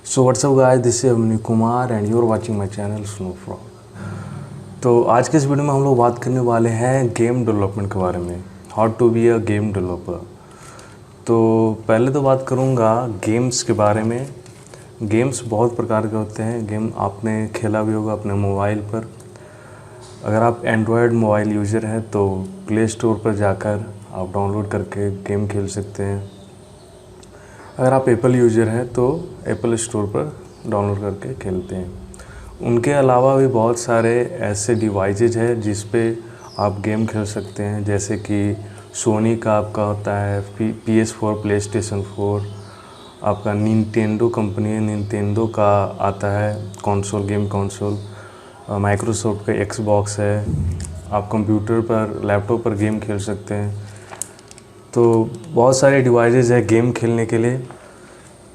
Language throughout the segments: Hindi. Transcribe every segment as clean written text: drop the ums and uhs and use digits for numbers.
So what's up guys, this is Avani Kumar and you are watching my channel Snow Frog. तो आज के इस वीडियो में हम लोग बात करने वाले हैं गेम डेवलपमेंट के बारे में, how to be a game developer. तो पहले तो बात करूँगा गेम्स के बारे में। गेम्स बहुत प्रकार के होते हैं। गेम आपने खेला भी होगा अपने मोबाइल पर। अगर आप एंड्रॉयड मोबाइल यूज़र हैं तो प्ले स्टोर पर जाकर आप डाउनलोड करके गेम खेल सकते हैं। अगर आप एप्पल यूज़र हैं तो एप्पल स्टोर पर डाउनलोड करके खेलते हैं। उनके अलावा भी बहुत सारे ऐसे डिवाइसेज हैं जिस पे आप गेम खेल सकते हैं, जैसे कि सोनी का आपका होता है PS4, प्लेस्टेशन 4। आपका निंटेंडो कंपनी है, निंटेंडो का आता है कंसोल, गेम कंसोल। माइक्रोसॉफ्ट का एक्सबॉक्स है। आप कंप्यूटर पर, लैपटॉप पर गेम खेल सकते हैं। तो बहुत सारे डिवाइसेज है गेम खेलने के लिए।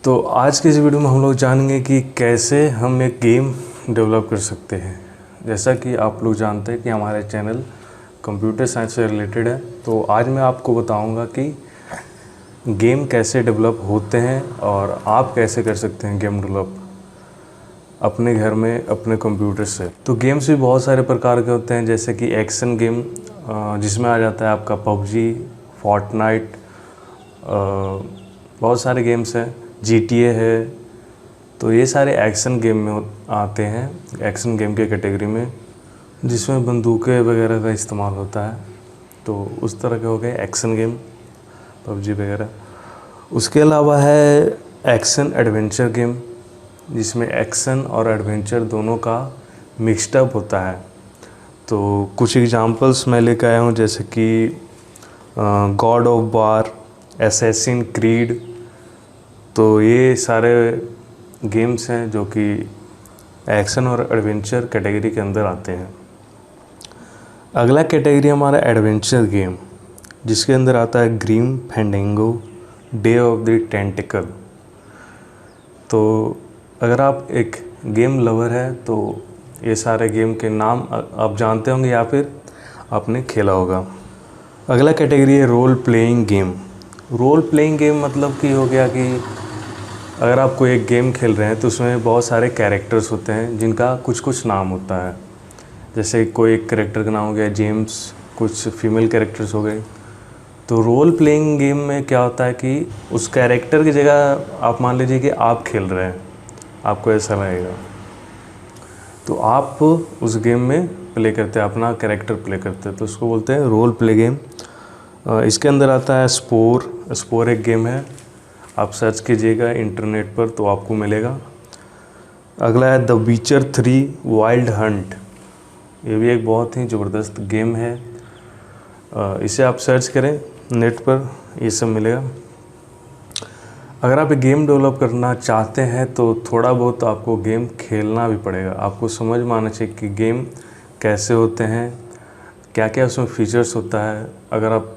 तो आज के इस वीडियो में हम लोग जानेंगे कि कैसे हम एक गेम डेवलप कर सकते हैं। जैसा कि आप लोग जानते हैं कि हमारे चैनल कंप्यूटर साइंस से रिलेटेड है, तो आज मैं आपको बताऊंगा कि गेम कैसे डेवलप होते हैं और आप कैसे कर सकते हैं गेम डेवलप अपने घर में अपने कंप्यूटर से। तो गेम्स भी बहुत सारे प्रकार के होते हैं, जैसे कि एक्शन गेम जिसमें आ जाता है आपका पबजी, फोर्टनाइट, बहुत सारे गेम्स हैं, GTA है। तो ये सारे एक्शन गेम में आते हैं, एक्शन गेम के कैटेगरी में, जिसमें बंदूकें वगैरह का इस्तेमाल होता है। तो उस तरह के हो गए एक्शन गेम, पबजी वगैरह। उसके अलावा है एक्शन एडवेंचर गेम, जिसमें एक्शन और एडवेंचर दोनों का मिक्सडअप होता है। तो कुछ एग्जांपल्स मैं लेकर आया हूँ, जैसे कि God of war, assassin creed. तो ये सारे गेम्स हैं जो कि एक्शन और एडवेंचर कैटेगरी के अंदर आते हैं। अगला कैटेगरी हमारा एडवेंचर गेम, जिसके अंदर आता है Grim Fandango, Day of the Tentacle. तो अगर आप एक गेम लवर है तो ये सारे गेम के नाम आप जानते होंगे या फिर आपने खेला होगा। अगला कैटेगरी है role playing game. Role playing game मतलब कि हो गया कि अगर आप कोई एक गेम खेल रहे हैं तो उसमें बहुत सारे कैरेक्टर्स होते हैं जिनका कुछ कुछ नाम होता है। जैसे कोई एक कैरेक्टर का नाम हो गया जेम्स, कुछ फीमेल कैरेक्टर्स हो गए। तो रोल प्लेइंग गेम में क्या होता है कि उस कैरेक्टर की जगह आप मान लीजिए कि आप खेल रहे हैं, आपको ऐसा लगेगा, तो आप उस गेम में प्ले करते हैं, अपना कैरेक्टर प्ले करते हैं, तो उसको बोलते हैं रोल प्ले गेम। इसके अंदर आता है स्पोर एक गेम है, आप सर्च कीजिएगा इंटरनेट पर तो आपको मिलेगा। अगला है द विचर 3 वाइल्ड हंट। ये भी एक बहुत ही ज़बरदस्त गेम है। इसे आप सर्च करें नेट पर, ये सब मिलेगा। अगर आप एक गेम डेवलप करना चाहते हैं तो थोड़ा बहुत आपको गेम खेलना भी पड़ेगा। आपको समझ में आना चाहिए कि गेम कैसे होते हैं, क्या क्या उसमें फीचर्स होता है। अगर आप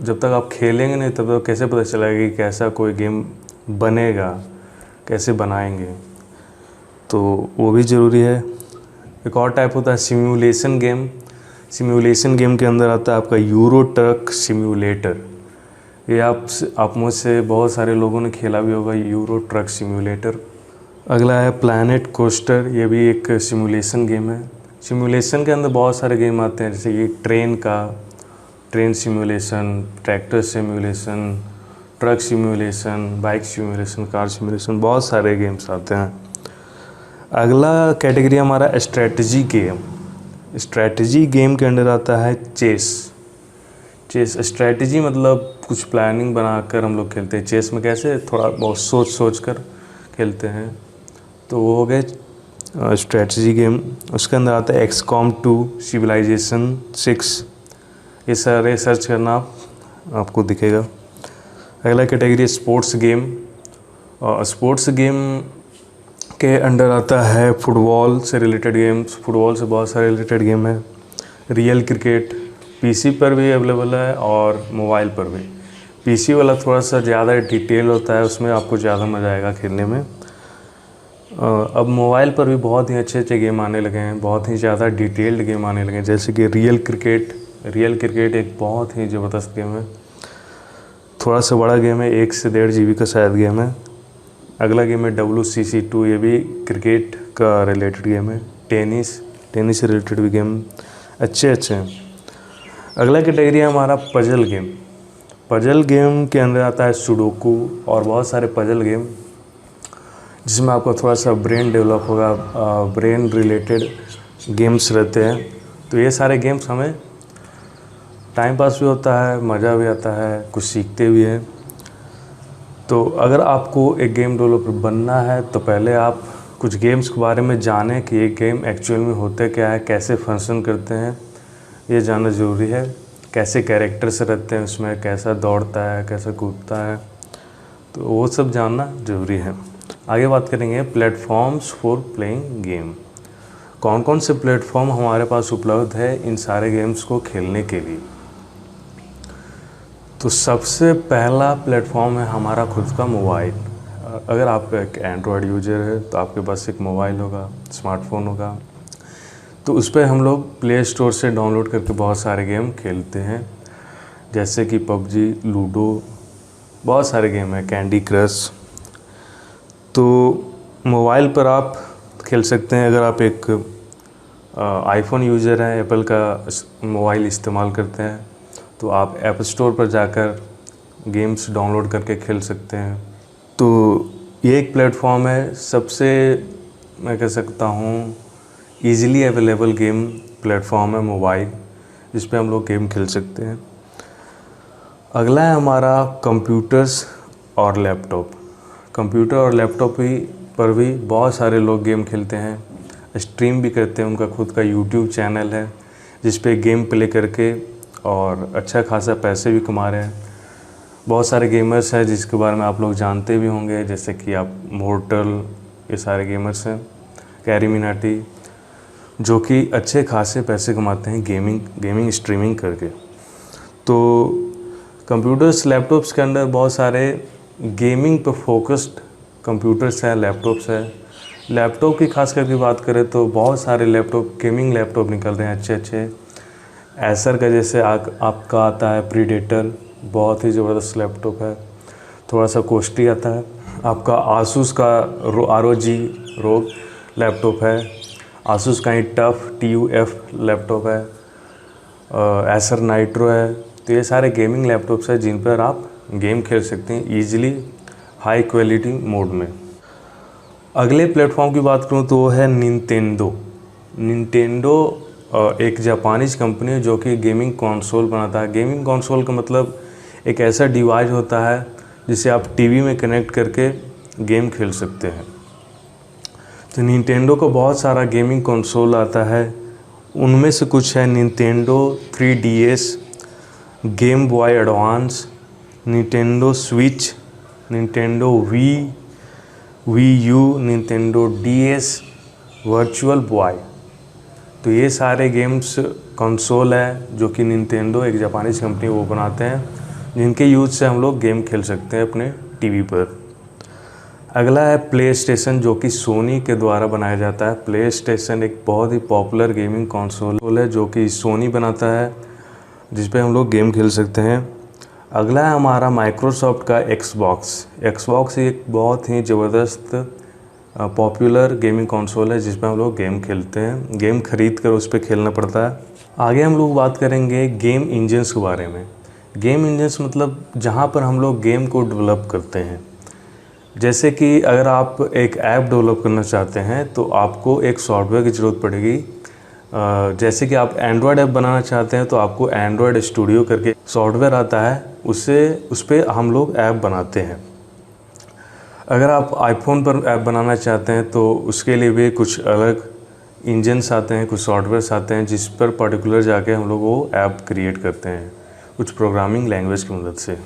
जब तक आप खेलेंगे नहीं तब तक कैसे पता चलेगा कि कैसा कोई गेम बनेगा, कैसे बनाएंगे, तो वो भी ज़रूरी है। एक और टाइप होता है सिम्युलेशन गेम। सिम्युलेशन गेम के अंदर आता है आपका यूरो ट्रक सिम्युलेटर। ये आप मुझसे बहुत सारे लोगों ने खेला भी होगा, यूरो ट्रक सिम्युलेटर। अगला है प्लैनेट कोस्टर। ये भी एक सिम्युलेशन गेम है। सिम्युलेशन के अंदर बहुत सारे गेम आते हैं, जैसे कि train simulation, tractor simulation, truck simulation, bike simulation, car simulation, बहुत सारे गेम्स आते हैं। अगला कैटेगरी हमारा स्ट्रेटजी गेम। स्ट्रेटजी गेम के अंदर आता है चेस। स्ट्रेटजी मतलब कुछ प्लानिंग बनाकर हम लोग खेलते हैं। चेस में कैसे थोड़ा बहुत सोच कर खेलते हैं, तो वो हो गए स्ट्रेटजी गेम। उसके अंदर आता है XCOM 2, सिविलाइजेशन 6। ये सारे सर्च करना आपको दिखेगा। अगला कैटेगरी स्पोर्ट्स गेम। और स्पोर्ट्स गेम के अंडर आता है फुटबॉल से रिलेटेड गेम्स। फुटबॉल से बहुत सारे रिलेटेड गेम है। रियल क्रिकेट PC पर भी अवेलेबल है और मोबाइल पर भी। PC वाला थोड़ा सा ज़्यादा डिटेल होता है, उसमें आपको ज़्यादा मज़ा आएगा खेलने में। अब मोबाइल पर भी बहुत ही अच्छे अच्छे गेम आने लगे हैं, बहुत ही ज़्यादा डिटेल्ड गेम आने लगे हैं, जैसे कि रियल क्रिकेट एक बहुत ही ज़बरदस्त गेम है। थोड़ा सा बड़ा गेम है, 1 से 1.5 GB का शायद गेम है। अगला गेम है WCC2, ये भी क्रिकेट का रिलेटेड गेम है। टेनिस से रिलेटेड भी गेम अच्छे हैं। अगला कैटेगरी है हमारा पजल गेम। पजल गेम के अंदर आता है सुडोकू और बहुत सारे पजल गेम, जिसमें आपको थोड़ा सा ब्रेन डेवलप होगा, ब्रेन रिलेटेड गेम्स रहते हैं। तो ये सारे गेम्स हमें टाइम पास भी होता है, मज़ा भी आता है, कुछ सीखते भी हैं। तो अगर आपको एक गेम डेवलपर बनना है तो पहले आप कुछ गेम्स के बारे में जानें कि ये गेम एक्चुअल में होते क्या है, कैसे फंक्शन करते हैं, ये जानना ज़रूरी है। कैसे कैरेक्टर्स रहते हैं उसमें, कैसा दौड़ता है, कैसा कूदता है, तो वो सब जानना ज़रूरी है। आगे बात करेंगे प्लेटफॉर्म्स फॉर प्लेइंग गेम। कौन कौन से प्लेटफॉर्म हमारे पास उपलब्ध है इन सारे गेम्स को खेलने के लिए। तो सबसे पहला प्लेटफॉर्म है हमारा खुद का मोबाइल। अगर आप एक एंड्रॉयड यूजर है तो आपके पास एक मोबाइल होगा, स्मार्टफोन होगा, तो उस पर हम लोग प्ले स्टोर से डाउनलोड करके बहुत सारे गेम खेलते हैं, जैसे कि पबजी, लूडो, बहुत सारे गेम हैं, कैंडी क्रश। तो मोबाइल पर आप खेल सकते हैं। अगर आप एक आईफोन यूज़र हैं, एप्पल का मोबाइल इस्तेमाल करते हैं, तो आप ऐप स्टोर पर जाकर गेम्स डाउनलोड करके खेल सकते हैं। तो ये एक प्लेटफॉर्म है, सबसे मैं कह सकता हूँ ईज़िली अवेलेबल गेम प्लेटफॉर्म है मोबाइल, जिस पे हम लोग गेम खेल सकते हैं। अगला है हमारा कंप्यूटर्स और लैपटॉप। कंप्यूटर और लैपटॉप पर भी बहुत सारे लोग गेम खेलते हैं, स्ट्रीम भी करते हैं। उनका खुद का यूट्यूब चैनल है जिस पे गेम प्ले करके और अच्छा खासा पैसे भी कमा रहे हैं। बहुत सारे गेमर्स हैं जिसके बारे में आप लोग जानते भी होंगे, जैसे कि आप मोर्टल, ये सारे गेमर्स हैं, कैरी मिनाटी, जो कि अच्छे खासे पैसे कमाते हैं गेमिंग स्ट्रीमिंग करके। तो कंप्यूटर्स लैपटॉप्स के अंदर बहुत सारे गेमिंग पर फोकस्ड कंप्यूटर्स हैं, लैपटॉप्स है। लैपटॉप की खास करके बात करें तो बहुत सारे लैपटॉप, गेमिंग लैपटॉप निकल रहे हैं अच्छे। एसर का जैसे आपका आता है प्रीडेटर, बहुत ही ज़बरदस्त लैपटॉप है, थोड़ा सा कॉस्टली आता है। आपका आसूस का ROG रोग लैपटॉप है, आसूस का ही TUF लैपटॉप है, एसर नाइट्रो है। तो ये सारे गेमिंग लैपटॉप्स हैं जिन पर आप गेम खेल सकते हैं ईजिली, हाई क्वालिटी मोड में। अगले प्लेटफॉर्म की बात करूँ तो वो है निंटेंडो। एक जापानीज कंपनी है जो कि गेमिंग कंसोल बनाता है। गेमिंग कंसोल का मतलब एक ऐसा डिवाइस होता है जिसे आप टीवी में कनेक्ट करके गेम खेल सकते हैं। तो निंटेंडो को बहुत सारा गेमिंग कंसोल आता है, उनमें से कुछ है Nintendo 3DS, Game Boy Advance, Nintendo Switch, Nintendo Wii U, Nintendo DS, Virtual Boy. तो ये सारे गेम्स कंसोल है जो कि निंटेंडो, एक जापानीज कंपनी, वो बनाते हैं, जिनके यूज़ से हम लोग गेम खेल सकते हैं अपने टीवी पर। अगला है प्ले स्टेशन, जो कि सोनी के द्वारा बनाया जाता है। प्ले स्टेशन एक बहुत ही पॉपुलर गेमिंग कंसोल है जो कि सोनी बनाता है, जिस पे हम लोग गेम खेल सकते हैं। अगला है हमारा माइक्रोसॉफ्ट का एक्सबॉक्स एक बहुत ही ज़बरदस्त पॉपुलर गेमिंग कंसोल है जिस पे हम लोग गेम खेलते हैं, गेम खरीद कर उस पर खेलना पड़ता है। आगे हम लोग बात करेंगे गेम इंजन्स के बारे में। गेम इंजन्स मतलब जहाँ पर हम लोग गेम को डेवलप करते हैं। जैसे कि अगर आप एक ऐप डेवलप करना चाहते हैं तो आपको एक सॉफ्टवेयर की ज़रूरत पड़ेगी। जैसे कि आप एंड्रॉयड ऐप बनाना चाहते हैं तो आपको एंड्रॉयड स्टूडियो करके सॉफ्टवेयर आता है, उस पर हम लोग ऐप बनाते हैं। अगर आप आईफोन पर ऐप बनाना चाहते हैं तो उसके लिए भी कुछ अलग इंजन्स आते हैं, कुछ सॉफ्टवेयर्स आते हैं जिस पर पर्टिकुलर जाके हम लोग वो ऐप क्रिएट करते हैं कुछ प्रोग्रामिंग लैंग्वेज की मदद से।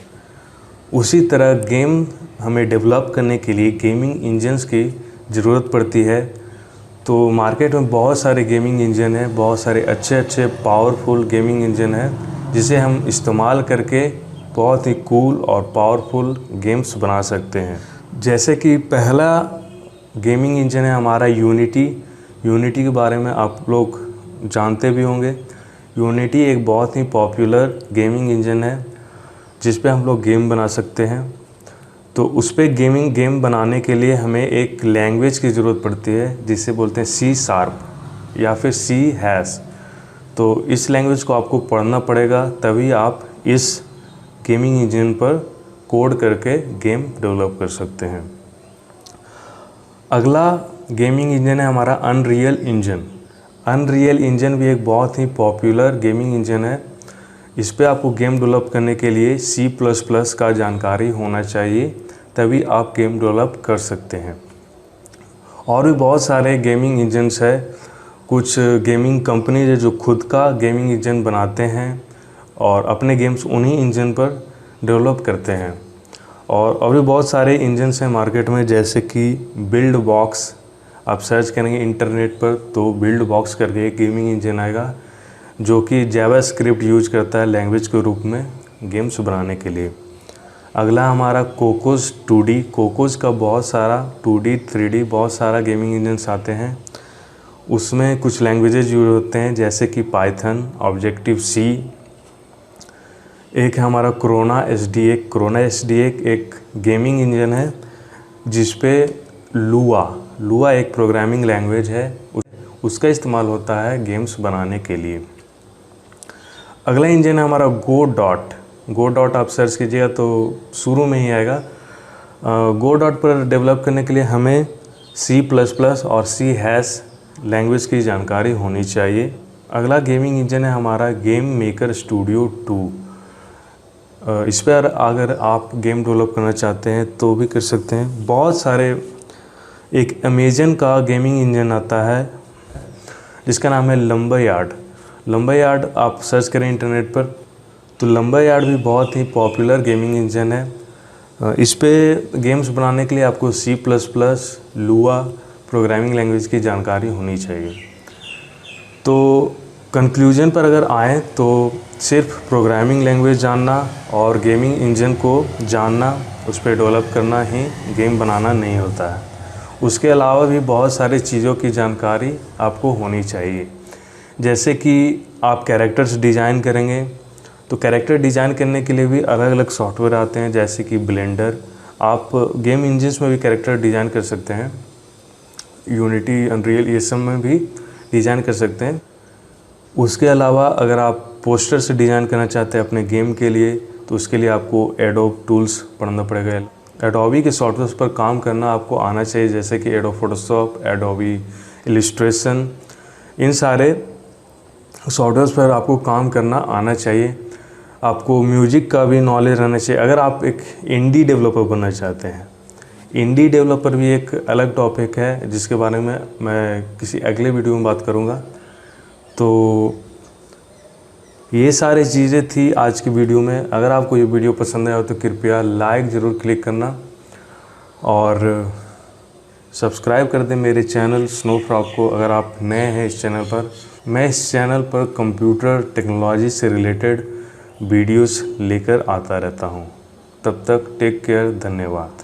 उसी तरह गेम हमें डेवलप करने के लिए गेमिंग इंजन्स की ज़रूरत पड़ती है। तो मार्केट में बहुत सारे गेमिंग इंजन हैं, बहुत सारे अच्छे पावरफुल गेमिंग इंजन हैं जिसे हम इस्तेमाल करके बहुत ही कूल और पावरफुल गेम्स बना सकते हैं। जैसे कि पहला गेमिंग इंजन है हमारा यूनिटी के बारे में आप लोग जानते भी होंगे। यूनिटी एक बहुत ही पॉपुलर गेमिंग इंजन है जिस पे हम लोग गेम बना सकते हैं। तो उस पर गेम बनाने के लिए हमें एक लैंग्वेज की ज़रूरत पड़ती है जिसे बोलते हैं C# या फिर C#। तो इस लैंग्वेज को आपको पढ़ना पड़ेगा, तभी आप इस गेमिंग इंजन पर कोड करके गेम डेवलप कर सकते हैं। अगला गेमिंग इंजन है हमारा अनरियल इंजन। अनरियल इंजन भी एक बहुत ही पॉपुलर गेमिंग इंजन है। इस पे आपको गेम डेवलप करने के लिए C++ का जानकारी होना चाहिए, तभी आप गेम डेवलप कर सकते हैं। और भी बहुत सारे गेमिंग इंजन्स है। कुछ गेमिंग कंपनीज है जो खुद का गेमिंग इंजन बनाते हैं और अपने गेम्स उन्हीं इंजन पर डेवलप करते हैं। और भी बहुत सारे इंजन्स हैं मार्केट में, जैसे कि बिल्ड बॉक्स। आप सर्च करेंगे इंटरनेट पर तो बिल्ड बॉक्स करके एक गेमिंग इंजन आएगा जो कि जावास्क्रिप्ट यूज करता है लैंग्वेज के रूप में गेम्स बनाने के लिए। अगला हमारा कोकोस 2D। कोकोस का बहुत सारा 2D 3D बहुत सारा गेमिंग इंजन्स आते हैं। उसमें कुछ लैंग्वेजेज यूज होते हैं जैसे कि पाइथन, ऑब्जेक्टिव सी। एक है हमारा क्रोना SDK। क्रोना SDK एक गेमिंग इंजन है जिस पे लुआ एक प्रोग्रामिंग लैंग्वेज है, उसका इस्तेमाल होता है गेम्स बनाने के लिए। अगला इंजन है हमारा गो डॉट। आप सर्च कीजिएगा तो शुरू में ही आएगा। गो डॉट पर डेवलप करने के लिए हमें C++ और C# लैंग्वेज की जानकारी होनी चाहिए। अगला गेमिंग इंजन है हमारा गेम मेकर स्टूडियो 2। इस पर अगर आप गेम डेवलप करना चाहते हैं तो भी कर सकते हैं। बहुत सारे, एक अमेजन का गेमिंग इंजन आता है जिसका नाम है लंबायार्ड। आप सर्च करें इंटरनेट पर तो लंबायार्ड भी बहुत ही पॉपुलर गेमिंग इंजन है। इस पे गेम्स बनाने के लिए आपको C++, लुआ प्रोग्रामिंग लैंग्वेज की जानकारी होनी चाहिए। तो कंक्लूजन पर अगर आएँ तो सिर्फ प्रोग्रामिंग लैंग्वेज जानना और गेमिंग इंजन को जानना, उस पर डेवलप करना ही गेम बनाना नहीं होता है। उसके अलावा भी बहुत सारी चीज़ों की जानकारी आपको होनी चाहिए। जैसे कि आप कैरेक्टर्स डिज़ाइन करेंगे तो कैरेक्टर डिज़ाइन करने के लिए भी अलग अलग सॉफ्टवेयर आते हैं, जैसे कि ब्लेंडर। आप गेम इंजन्स में भी कैरेक्टर डिज़ाइन कर सकते हैं, यूनिटी, अनरियल, ये सब में भी डिज़ाइन कर सकते हैं। उसके अलावा अगर आप पोस्टर से डिज़ाइन करना चाहते हैं अपने गेम के लिए तो उसके लिए आपको एडोब टूल्स पढ़ना पड़ेगा। एडोबी के सॉफ्टवेयर पर काम करना आपको आना चाहिए, जैसे कि एडोब फोटोशॉप, एडोबी इलस्ट्रेशन। इन सारे सॉफ्टवेयर पर आपको काम करना आना चाहिए। आपको म्यूजिक का भी नॉलेज रहना चाहिए अगर आप एक इंडी डेवलपर बनना चाहते हैं। इंडी डेवलपर भी एक अलग टॉपिक है जिसके बारे में मैं किसी अगले वीडियो में बात करूँगा। तो ये सारी चीज़ें थी आज की वीडियो में। अगर आपको ये वीडियो पसंद आया हो तो कृपया लाइक ज़रूर क्लिक करना और सब्सक्राइब कर दें मेरे चैनल स्नोफ्रॉग को। अगर आप नए हैं इस चैनल पर, मैं इस चैनल पर कंप्यूटर टेक्नोलॉजी से रिलेटेड वीडियोस लेकर आता रहता हूँ। तब तक टेक केयर, धन्यवाद।